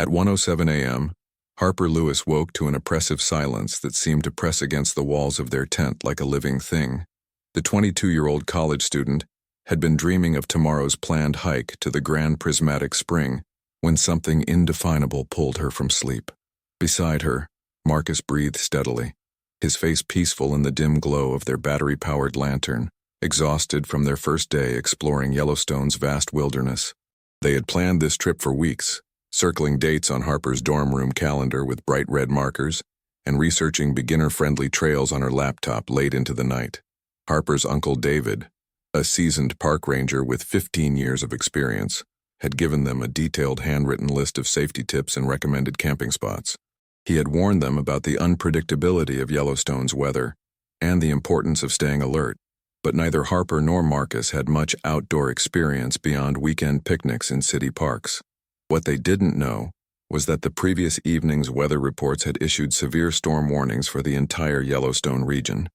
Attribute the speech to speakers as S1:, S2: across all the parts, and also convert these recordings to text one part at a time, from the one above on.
S1: At 1:07 a.m., Harper Lewis woke to an oppressive silence that seemed to press against the walls of their tent like a living thing. The 22-year-old college student had been dreaming of tomorrow's planned hike to the Grand Prismatic Spring when something indefinable pulled her from sleep. Beside her, Marcus breathed steadily, his face peaceful in the dim glow of their battery-powered lantern, exhausted from their first day exploring Yellowstone's vast wilderness. They had planned this trip for weeks, circling dates on Harper's dorm room calendar with bright red markers and researching beginner-friendly trails on her laptop late into the night. Harper's uncle David, a seasoned park ranger with 15 years of experience, had given them a detailed handwritten list of safety tips and recommended camping spots. He had warned them about the unpredictability of Yellowstone's weather and the importance of staying alert, but neither Harper nor Marcus had much outdoor experience beyond weekend picnics in city parks. What they didn't know was that the previous evening's weather reports had issued severe storm warnings for the entire Yellowstone region.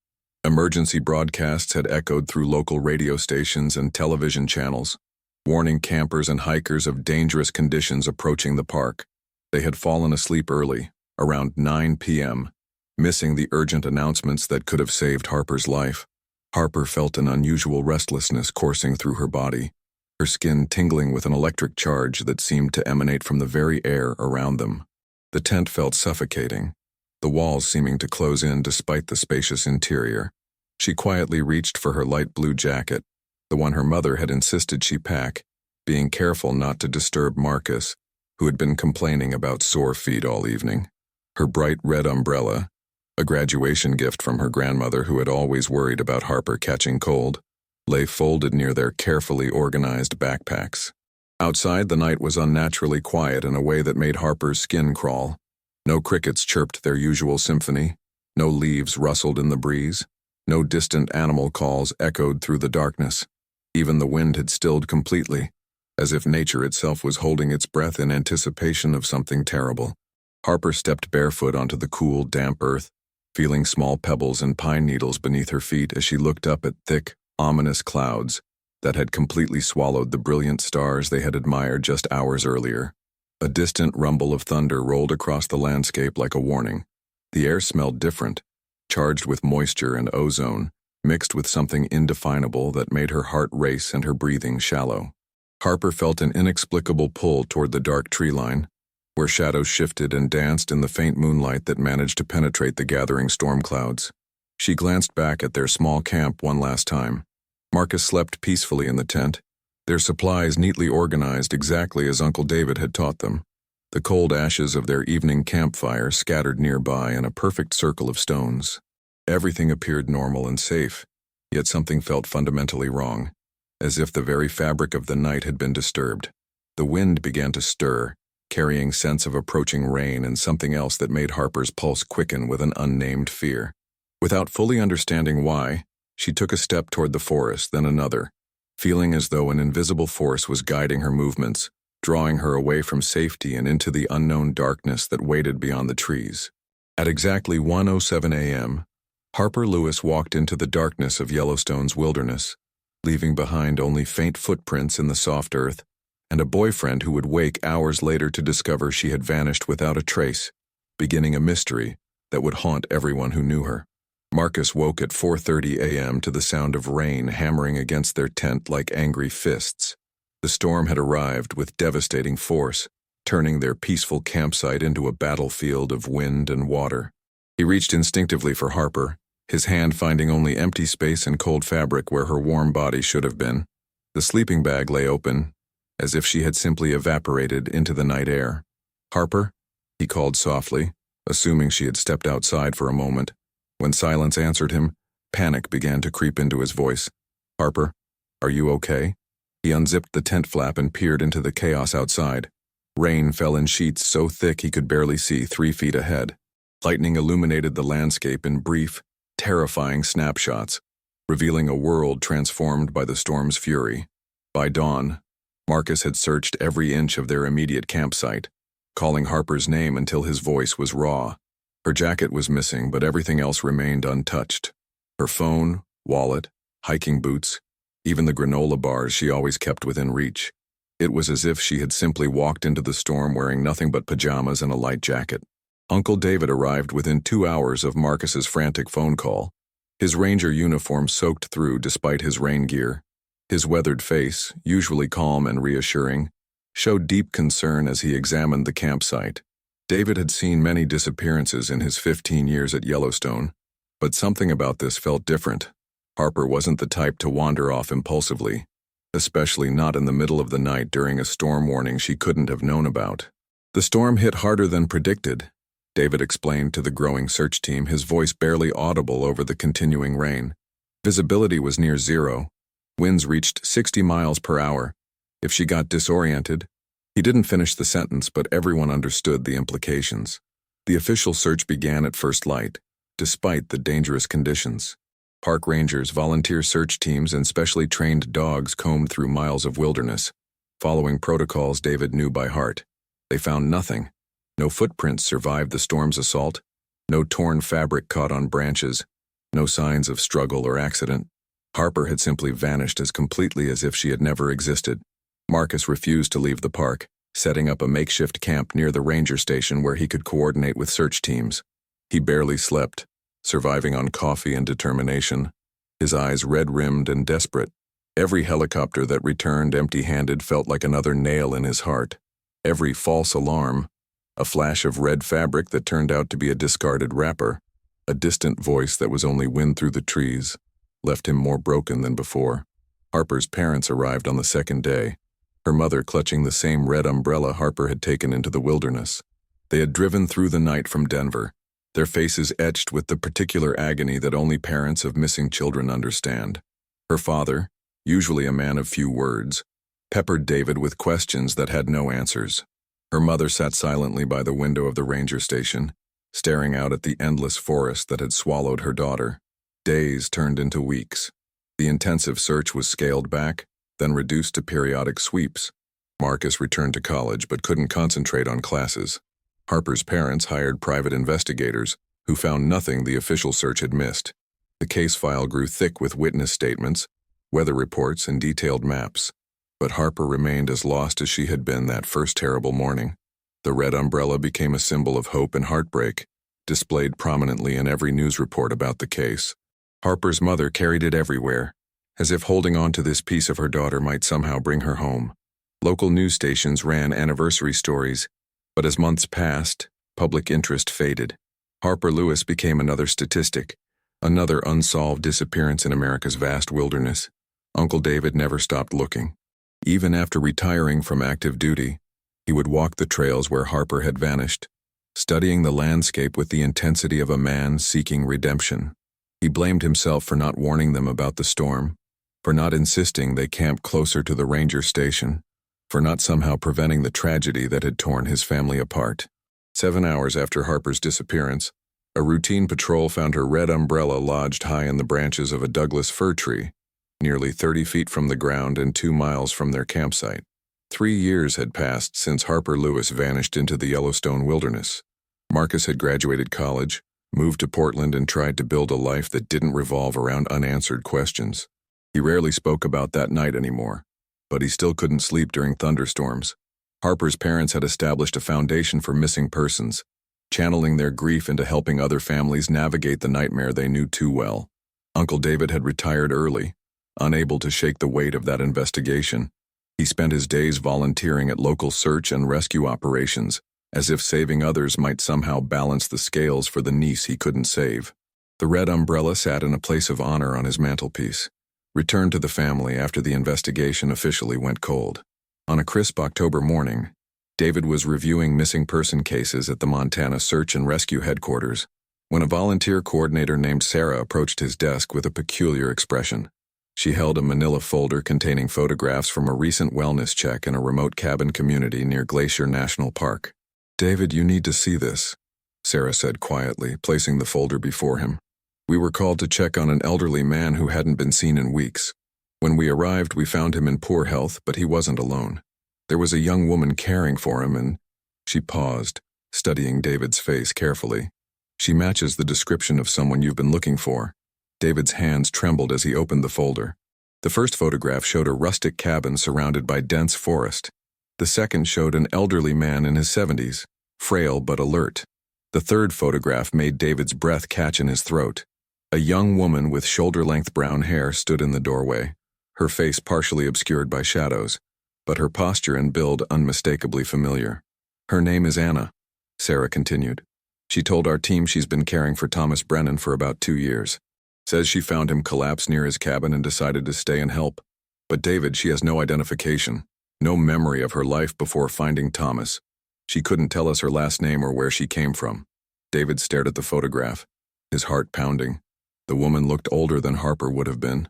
S1: Emergency broadcasts had echoed through local radio stations and television channels, warning campers and hikers of dangerous conditions approaching the park. They had fallen asleep early, around 9 p.m., missing the urgent announcements that could have saved Harper's life. Harper felt an unusual restlessness coursing through her body, her skin tingling with an electric charge that seemed to emanate from the very air around them. The tent felt suffocating, the walls seeming to close in despite the spacious interior. She quietly reached for her light blue jacket, the one her mother had insisted she pack, being careful not to disturb Marcus, who had been complaining about sore feet all evening. Her bright red umbrella, a graduation gift from her grandmother who had always worried about Harper catching cold, lay folded near their carefully organized backpacks. Outside, the night was unnaturally quiet in a way that made Harper's skin crawl. No crickets chirped their usual symphony, no leaves rustled in the breeze, no distant animal calls echoed through the darkness. Even the wind had stilled completely, as if nature itself was holding its breath in anticipation of something terrible. Harper stepped barefoot onto the cool, damp earth, feeling small pebbles and pine needles beneath her feet as she looked up at thick, ominous clouds that had completely swallowed the brilliant stars they had admired just hours earlier. A distant rumble of thunder rolled across the landscape like a warning. The air smelled different, charged with moisture and ozone, mixed with something indefinable that made her heart race and her breathing shallow. Harper felt an inexplicable pull toward the dark tree line, where shadows shifted and danced in the faint moonlight that managed to penetrate the gathering storm clouds. She glanced back at their small camp one last time. Marcus slept peacefully in the tent, their supplies neatly organized exactly as Uncle David had taught them. The cold ashes of their evening campfire scattered nearby in a perfect circle of stones. Everything appeared normal and safe, yet something felt fundamentally wrong, as if the very fabric of the night had been disturbed. The wind began to stir, carrying scents of approaching rain and something else that made Harper's pulse quicken with an unnamed fear. Without fully understanding why, she took a step toward the forest, then another, feeling as though an invisible force was guiding her movements, drawing her away from safety and into the unknown darkness that waited beyond the trees. At exactly 1:07 a.m., Harper Lewis walked into the darkness of Yellowstone's wilderness, leaving behind only faint footprints in the soft earth and a boyfriend who would wake hours later to discover she had vanished without a trace, beginning a mystery that would haunt everyone who knew her. Marcus woke at 4:30 a.m. to the sound of rain hammering against their tent like angry fists. The storm had arrived with devastating force, turning their peaceful campsite into a battlefield of wind and water. He reached instinctively for Harper, his hand finding only empty space and cold fabric where her warm body should have been. The sleeping bag lay open, as if she had simply evaporated into the night air. "Harper?" he called softly, assuming she had stepped outside for a moment. When silence answered him, panic began to creep into his voice. "Harper, are you okay?" He unzipped the tent flap and peered into the chaos outside. Rain fell in sheets so thick he could barely see 3 feet ahead. Lightning illuminated the landscape in brief, terrifying snapshots, revealing a world transformed by the storm's fury. By dawn, Marcus had searched every inch of their immediate campsite, calling Harper's name until his voice was raw. Her jacket was missing, but everything else remained untouched. Her phone, wallet, hiking boots, even the granola bars she always kept within reach. It was as if she had simply walked into the storm wearing nothing but pajamas and a light jacket. Uncle David arrived within 2 hours of Marcus's frantic phone call, his ranger uniform soaked through despite his rain gear. His weathered face, usually calm and reassuring, showed deep concern as he examined the campsite. David had seen many disappearances in his 15 years at Yellowstone, but something about this felt different. Harper wasn't the type to wander off impulsively, especially not in the middle of the night during a storm warning she couldn't have known about. The storm hit harder than predicted, David explained to the growing search team, his voice barely audible over the continuing rain. Visibility was near zero. Winds reached 60 miles per hour. If she got disoriented— He didn't finish the sentence, but everyone understood the implications. The official search began at first light, despite the dangerous conditions. Park rangers, volunteer search teams, and specially trained dogs combed through miles of wilderness, following protocols David knew by heart. They found nothing. No footprints survived the storm's assault, no torn fabric caught on branches, no signs of struggle or accident. Harper had simply vanished as completely as if she had never existed. Marcus refused to leave the park, setting up a makeshift camp near the ranger station where he could coordinate with search teams. He barely slept, surviving on coffee and determination, his eyes red-rimmed and desperate. Every helicopter that returned empty-handed felt like another nail in his heart. Every false alarm— a flash of red fabric that turned out to be a discarded wrapper, a distant voice that was only wind through the trees— left him more broken than before. Harper's parents arrived on the second day, her mother clutching the same red umbrella Harper had taken into the wilderness. They had driven through the night from Denver, their faces etched with the particular agony that only parents of missing children understand. Her father, usually a man of few words, peppered David with questions that had no answers. Her mother sat silently by the window of the ranger station, staring out at the endless forest that had swallowed her daughter. Days turned into weeks. The intensive search was scaled back, then reduced to periodic sweeps. Marcus returned to college but couldn't concentrate on classes. Harper's parents hired private investigators who found nothing the official search had missed. The case file grew thick with witness statements, weather reports, and detailed maps. But Harper remained as lost as she had been that first terrible morning. The red umbrella became a symbol of hope and heartbreak, displayed prominently in every news report about the case. Harper's mother carried it everywhere, as if holding on to this piece of her daughter might somehow bring her home. Local news stations ran anniversary stories, but as months passed, public interest faded. Harper Lewis became another statistic, another unsolved disappearance in America's vast wilderness. Uncle David never stopped looking. Even after retiring from active duty, he would walk the trails where Harper had vanished, studying the landscape with the intensity of a man seeking redemption. He blamed himself for not warning them about the storm, for not insisting they camp closer to the ranger station, for not somehow preventing the tragedy that had torn his family apart. 7 hours after Harper's disappearance, a routine patrol found her red umbrella lodged high in the branches of a Douglas fir tree, nearly 30 feet from the ground and 2 miles from their campsite. 3 years had passed since Harper Lewis vanished into the Yellowstone wilderness. Marcus had graduated college, moved to Portland, and tried to build a life that didn't revolve around unanswered questions. He rarely spoke about that night anymore, but he still couldn't sleep during thunderstorms. Harper's parents had established a foundation for missing persons, channeling their grief into helping other families navigate the nightmare they knew too well. Uncle David had retired early, unable to shake the weight of that investigation. He spent his days volunteering at local search and rescue operations, as if saving others might somehow balance the scales for the niece he couldn't save. The red umbrella sat in a place of honor on his mantelpiece, returned to the family after the investigation officially went cold. On a crisp October morning, David was reviewing missing person cases at the Montana Search and Rescue Headquarters when a volunteer coordinator named Sarah approached his desk with a peculiar expression. She held a manila folder containing photographs from a recent wellness check in a remote cabin community near Glacier National Park. "David, you need to see this," Sarah said quietly, placing the folder before him. "We were called to check on an elderly man who hadn't been seen in weeks. When we arrived, we found him in poor health, but he wasn't alone. There was a young woman caring for him, and—" She paused, studying David's face carefully. "She matches the description of someone you've been looking for." David's hands trembled as he opened the folder. The first photograph showed a rustic cabin surrounded by dense forest. The second showed an elderly man in his 70s, frail but alert. The third photograph made David's breath catch in his throat. A young woman with shoulder-length brown hair stood in the doorway, her face partially obscured by shadows, but her posture and build unmistakably familiar. "Her name is Anna," Sarah continued. "She told our team she's been caring for Thomas Brennan for about 2 years. Says she found him collapsed near his cabin and decided to stay and help. But David, she has no identification, no memory of her life before finding Thomas. She couldn't tell us her last name or where she came from." David stared at the photograph, his heart pounding. The woman looked older than Harper would have been,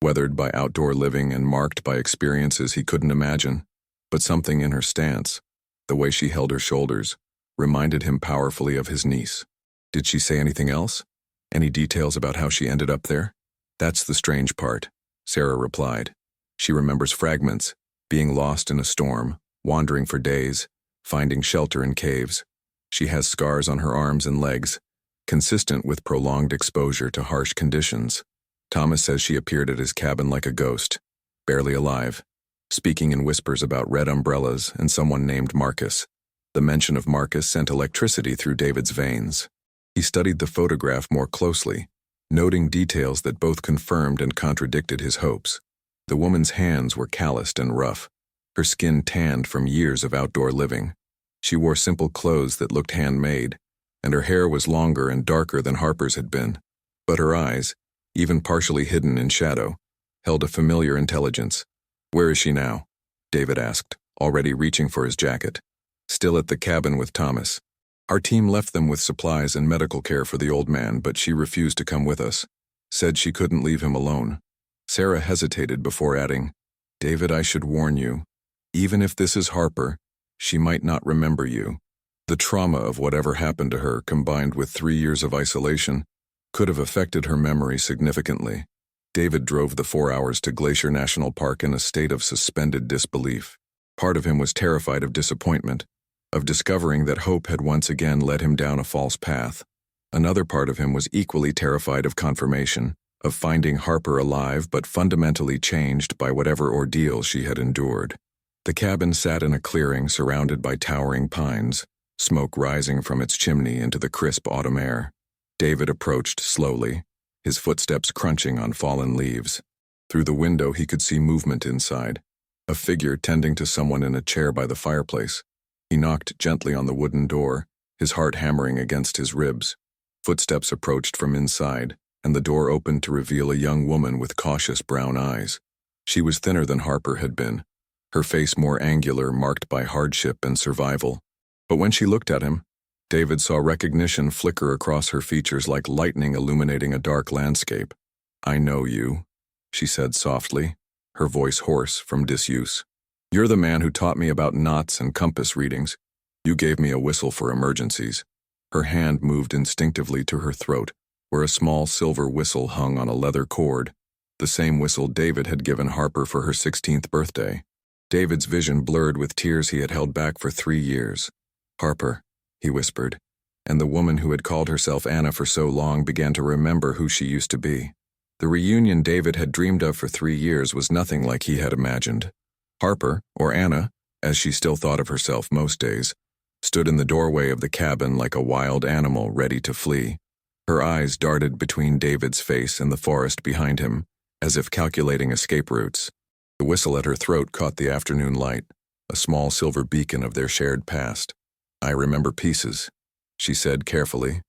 S1: weathered by outdoor living and marked by experiences he couldn't imagine. But something in her stance, the way she held her shoulders, reminded him powerfully of his niece. Did she say anything else? Any details about how she ended up there? "That's the strange part," Sarah replied. "She remembers fragments, being lost in a storm, wandering for days, finding shelter in caves. She has scars on her arms and legs, consistent with prolonged exposure to harsh conditions. Thomas says she appeared at his cabin like a ghost, barely alive, speaking in whispers about red umbrellas and someone named Marcus. The mention of Marcus sent electricity through David's veins. He studied the photograph more closely, noting details that both confirmed and contradicted his hopes. The woman's hands were calloused and rough, her skin tanned from years of outdoor living. She wore simple clothes that looked handmade, and her hair was longer and darker than Harper's had been. But her eyes, even partially hidden in shadow, held a familiar intelligence. "Where is she now?" David asked, already reaching for his jacket. "Still at the cabin with Thomas. Our team left them with supplies and medical care for the old man, but she refused to come with us. Said she couldn't leave him alone." Sarah hesitated before adding, "David, I should warn you. Even if this is Harper, she might not remember you. The trauma of whatever happened to her, combined with 3 years of isolation, could have affected her memory significantly." David drove the 4 hours to Glacier National Park in a state of suspended disbelief. Part of him was terrified of disappointment, of discovering that hope had once again led him down a false path. Another part of him was equally terrified of confirmation, of finding Harper alive but fundamentally changed by whatever ordeal she had endured. The cabin sat in a clearing surrounded by towering pines, smoke rising from its chimney into the crisp autumn air. David approached slowly, his footsteps crunching on fallen leaves. Through the window he could see movement inside, a figure tending to someone in a chair by the fireplace. He knocked gently on the wooden door, his heart hammering against his ribs. Footsteps approached from inside, and the door opened to reveal a young woman with cautious brown eyes. She was thinner than Harper had been, her face more angular, marked by hardship and survival. But when she looked at him, David saw recognition flicker across her features like lightning illuminating a dark landscape. "I know you," she said softly, her voice hoarse from disuse. "You're the man who taught me about knots and compass readings. You gave me a whistle for emergencies." Her hand moved instinctively to her throat, where a small silver whistle hung on a leather cord, the same whistle David had given Harper for her 16th birthday. David's vision blurred with tears he had held back for 3 years. "Harper," he whispered, and the woman who had called herself Anna for so long began to remember who she used to be. The reunion David had dreamed of for 3 years was nothing like he had imagined. Harper, or Anna, as she still thought of herself most days, stood in the doorway of the cabin like a wild animal ready to flee. Her eyes darted between David's face and the forest behind him, as if calculating escape routes. The whistle at her throat caught the afternoon light, a small silver beacon of their shared past. "I remember pieces," she said carefully,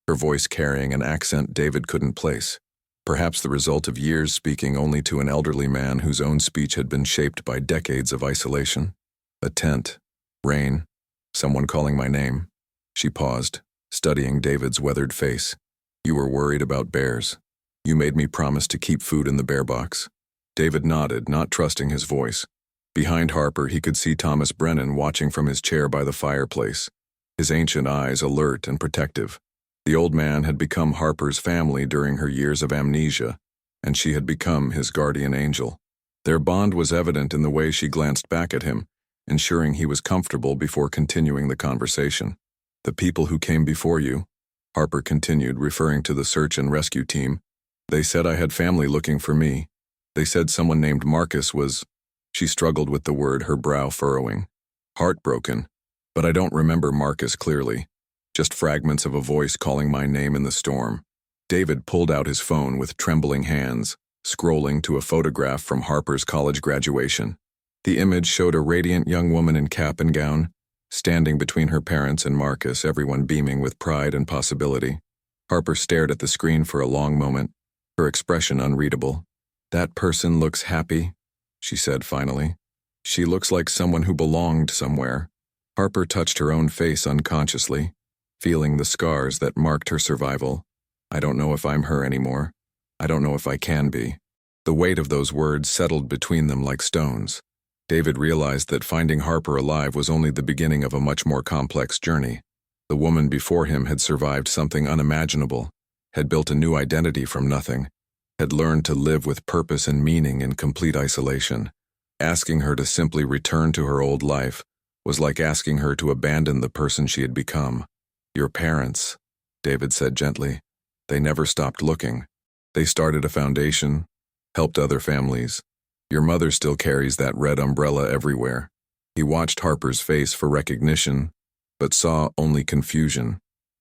S1: her voice carrying an accent David couldn't place, perhaps the result of years speaking only to an elderly man whose own speech had been shaped by decades of isolation. "A tent, rain, someone calling my name." She paused, studying David's weathered face. "You were worried about bears. You made me promise to keep food in the bear box." David nodded, not trusting his voice. Behind Harper, he could see Thomas Brennan watching from his chair by the fireplace, his ancient eyes alert and protective. The old man had become Harper's family during her years of amnesia, and she had become his guardian angel. Their bond was evident in the way she glanced back at him, ensuring he was comfortable before continuing the conversation. "The people who came before you," Harper continued, referring to the search and rescue team, "they said I had family looking for me. They said someone named Marcus was... She struggled with the word, her brow furrowing. Heartbroken, but I don't remember Marcus clearly. Just fragments of a voice calling my name in the storm. David pulled out his phone with trembling hands, scrolling to a photograph from Harper's college graduation. The image showed a radiant young woman in cap and gown, standing between her parents and Marcus, everyone beaming with pride and possibility. Harper stared at the screen for a long moment, her expression unreadable. "That person looks happy," she said finally. "She looks like someone who belonged somewhere." Harper touched her own face unconsciously, feeling the scars that marked her survival. "I don't know if I'm her anymore. I don't know if I can be." The weight of those words settled between them like stones. David realized that finding Harper alive was only the beginning of a much more complex journey. The woman before him had survived something unimaginable, had built a new identity from nothing, had learned to live with purpose and meaning in complete isolation. Asking her to simply return to her old life was like asking her to abandon the person she had become. "Your parents," David said gently. "They never stopped looking. They started a foundation, helped other families. Your mother still carries that red umbrella everywhere." He watched Harper's face for recognition, but saw only confusion.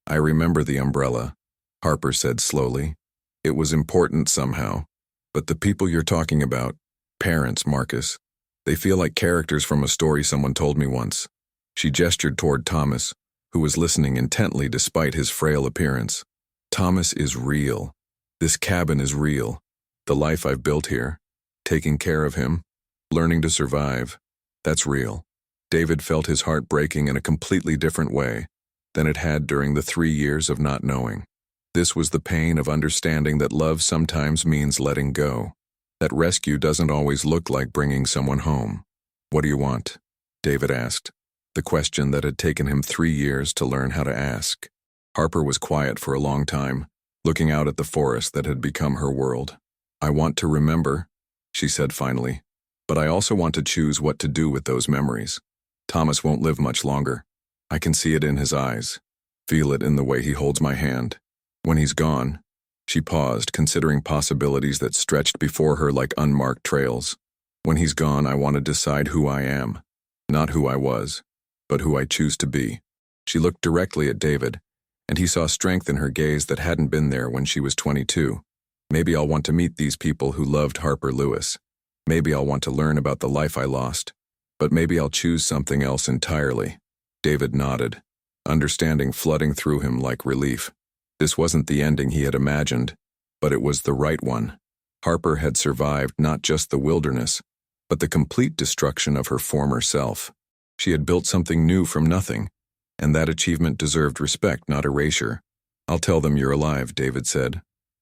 S1: "I remember the umbrella," Harper said slowly. "It was important somehow. But the people you're talking about, parents, Marcus, they feel like characters from a story someone told me once." She gestured toward Thomas, who was listening intently despite his frail appearance. "Thomas is real. This cabin is real. The life I've built here, taking care of him, learning to survive, that's real." David felt his heart breaking in a completely different way than it had during the 3 years of not knowing. This was the pain of understanding that love sometimes means letting go, that rescue doesn't always look like bringing someone home. "What do you want?" David asked, the question that had taken him 3 years to learn how to ask. Harper was quiet for a long time, looking out at the forest that had become her world. "I want to remember," she said finally, "but I also want to choose what to do with those memories. Thomas won't live much longer. I can see it in his eyes, feel it in the way he holds my hand. When he's gone..." She paused, considering possibilities that stretched before her like unmarked trails. "When he's gone, I want to decide who I am. Not who I was, but who I choose to be." She looked directly at David, and he saw strength in her gaze that hadn't been there when she was 22. "Maybe I'll want to meet these people who loved Harper Lewis. Maybe I'll want to learn about the life I lost. But maybe I'll choose something else entirely." David nodded, understanding flooding through him like relief. This wasn't the ending he had imagined, but it was the right one. Harper had survived not just the wilderness, but the complete destruction of her former self. She had built something new from nothing, and that achievement deserved respect, not erasure. "I'll tell them you're alive," David said.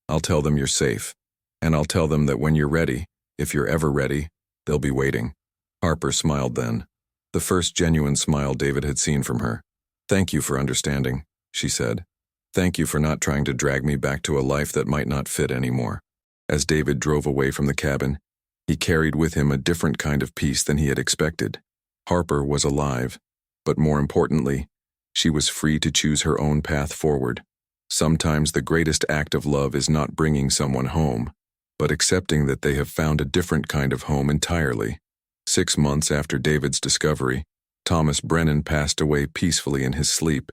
S1: "I'll tell them you're safe, and I'll tell them that when you're ready, if you're ever ready, they'll be waiting." Harper smiled then, the first genuine smile David had seen from her. "Thank you for understanding," she said. "Thank you for not trying to drag me back to a life that might not fit anymore." As David drove away from the cabin, he carried with him a different kind of peace than he had expected. Harper was alive, but more importantly, she was free to choose her own path forward. Sometimes the greatest act of love is not bringing someone home, but accepting that they have found a different kind of home entirely. 6 months after David's discovery, Thomas Brennan passed away peacefully in his sleep,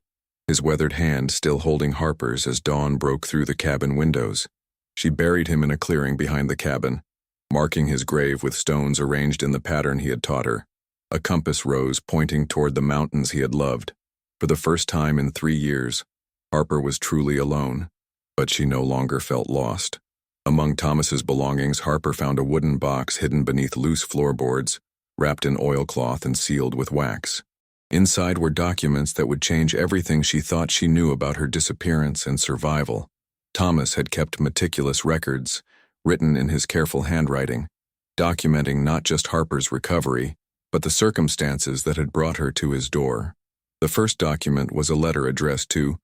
S1: his weathered hand still holding Harper's as dawn broke through the cabin windows. She buried him in a clearing behind the cabin, marking his grave with stones arranged in the pattern he had taught her. A compass rose pointing toward the mountains he had loved. For the first time in 3 years, Harper was truly alone, but she no longer felt lost. Among Thomas's belongings, Harper found a wooden box hidden beneath loose floorboards, wrapped in oilcloth and sealed with wax. Inside were documents that would change everything she thought she knew about her disappearance and survival. Thomas had kept meticulous records, written in his careful handwriting, documenting not just Harper's recovery, but the circumstances that had brought her to his door. The first document was a letter addressed to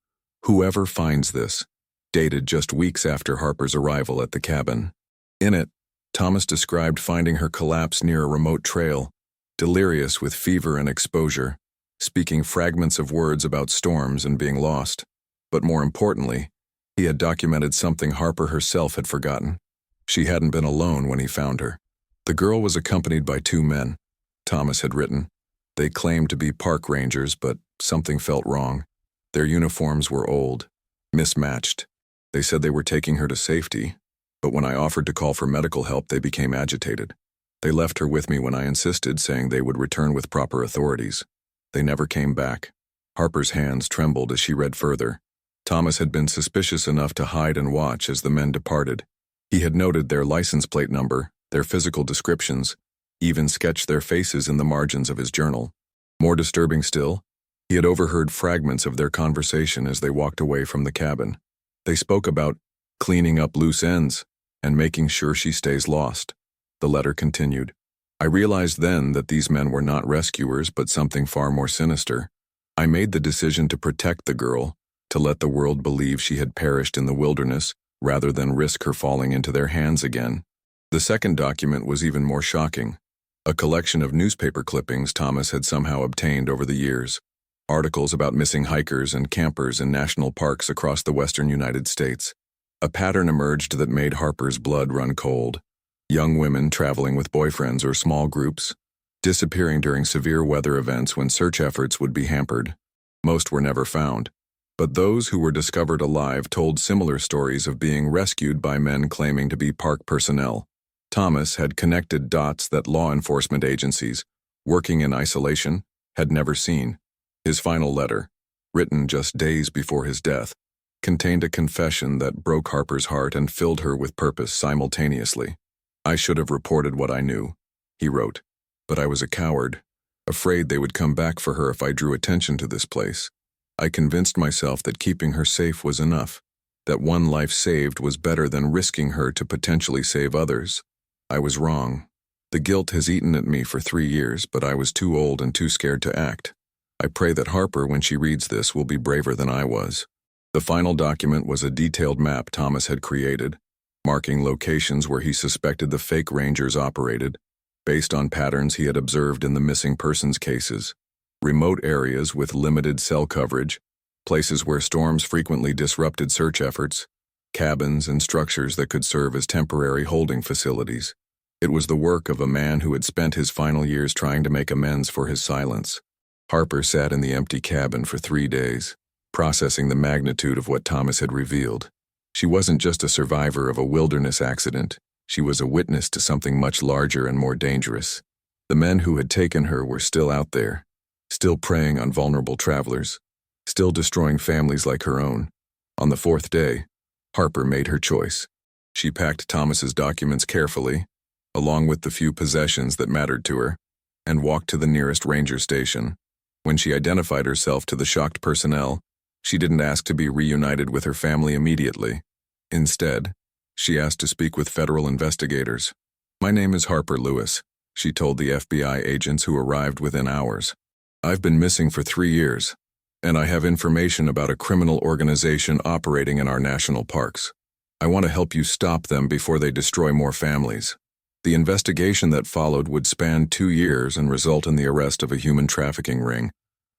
S1: "Whoever finds this," dated just weeks after Harper's arrival at the cabin. In it, Thomas described finding her collapse near a remote trail, delirious with fever and exposure, speaking fragments of words about storms and being lost. But more importantly, he had documented something Harper herself had forgotten: She hadn't been alone when he found her. The girl was accompanied by two men, Thomas had written. They claimed to be park rangers, but something felt wrong. Their uniforms were old, mismatched. They said they were taking her to safety, but when I offered to call for medical help, they became agitated. They left her with me when I insisted, saying they would return with proper authorities. They never came back. Harper's hands trembled as she read further. Thomas had been suspicious enough to hide and watch as the men departed. He had noted their license plate number, their physical descriptions, even sketched their faces in the margins of his journal. More disturbing still, he had overheard fragments of their conversation as they walked away from the cabin. They spoke about cleaning up loose ends and making sure she stays lost. The letter continued. I realized then that these men were not rescuers, but something far more sinister. I made the decision to protect the girl, to let the world believe she had perished in the wilderness, rather than risk her falling into their hands again. The second document was even more shocking. A collection of newspaper clippings Thomas had somehow obtained over the years. Articles about missing hikers and campers in national parks across the western United States. A pattern emerged that made Harper's blood run cold. Young women traveling with boyfriends or small groups, disappearing during severe weather events when search efforts would be hampered. Most were never found. But those who were discovered alive told similar stories of being rescued by men claiming to be park personnel. Thomas had connected dots that law enforcement agencies, working in isolation, had never seen. His final letter, written just days before his death, contained a confession that broke Harper's heart and filled her with purpose simultaneously. I should have reported what I knew, he wrote, but I was a coward, afraid they would come back for her if I drew attention to this place. I convinced myself that keeping her safe was enough, that one life saved was better than risking her to potentially save others. I was wrong. The guilt has eaten at me for 3 years, but I was too old and too scared to act. I pray that Harper, when she reads this, will be braver than I was. The final document was a detailed map Thomas had created, marking locations where he suspected the fake rangers operated, based on patterns he had observed in the missing persons cases. Remote areas with limited cell coverage, places where storms frequently disrupted search efforts, cabins and structures that could serve as temporary holding facilities. It was the work of a man who had spent his final years trying to make amends for his silence. Harper sat in the empty cabin for 3 days, processing the magnitude of what Thomas had revealed. She wasn't just a survivor of a wilderness accident, she was a witness to something much larger and more dangerous. The men who had taken her were still out there, still preying on vulnerable travelers, still destroying families like her own. On the 4th day, Harper made her choice. She packed Thomas's documents carefully, along with the few possessions that mattered to her, and walked to the nearest ranger station. When she identified herself to the shocked personnel, she didn't ask to be reunited with her family immediately. Instead, she asked to speak with federal investigators. My name is Harper Lewis, she told the FBI agents who arrived within hours. I've been missing for 3 years, and I have information about a criminal organization operating in our national parks. I want to help you stop them before they destroy more families. The investigation that followed would span 2 years and result in the arrest of a human trafficking ring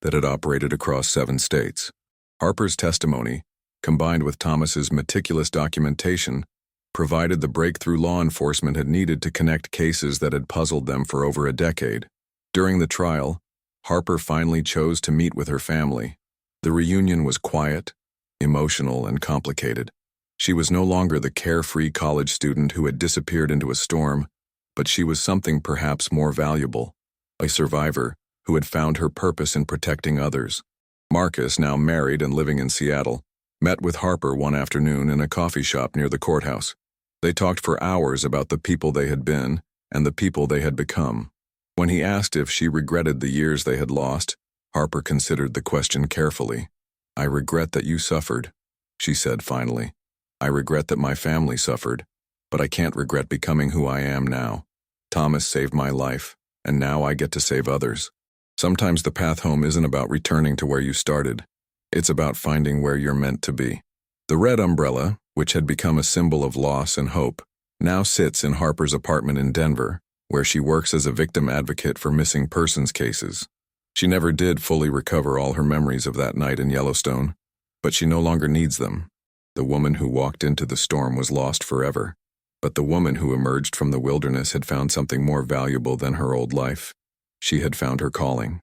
S1: that had operated across 7 states. Harper's testimony, combined with Thomas's meticulous documentation, provided the breakthrough law enforcement had needed to connect cases that had puzzled them for over a decade. During the trial, Harper finally chose to meet with her family. The reunion was quiet, emotional, and complicated. She was no longer the carefree college student who had disappeared into a storm, but she was something perhaps more valuable, a survivor who had found her purpose in protecting others. Marcus, now married and living in Seattle, met with Harper one afternoon in a coffee shop near the courthouse. They talked for hours about the people they had been and the people they had become. When he asked if she regretted the years they had lost, Harper considered the question carefully. I regret that you suffered, she said finally. I regret that my family suffered, but I can't regret becoming who I am now. Thomas saved my life, and now I get to save others. Sometimes the path home isn't about returning to where you started. It's about finding where you're meant to be. The red umbrella, which had become a symbol of loss and hope, now sits in Harper's apartment in Denver, where she works as a victim advocate for missing persons cases. She never did fully recover all her memories of that night in Yellowstone, but she no longer needs them. The woman who walked into the storm was lost forever, But the woman who emerged from the wilderness had found something more valuable than her old life. She had found her calling.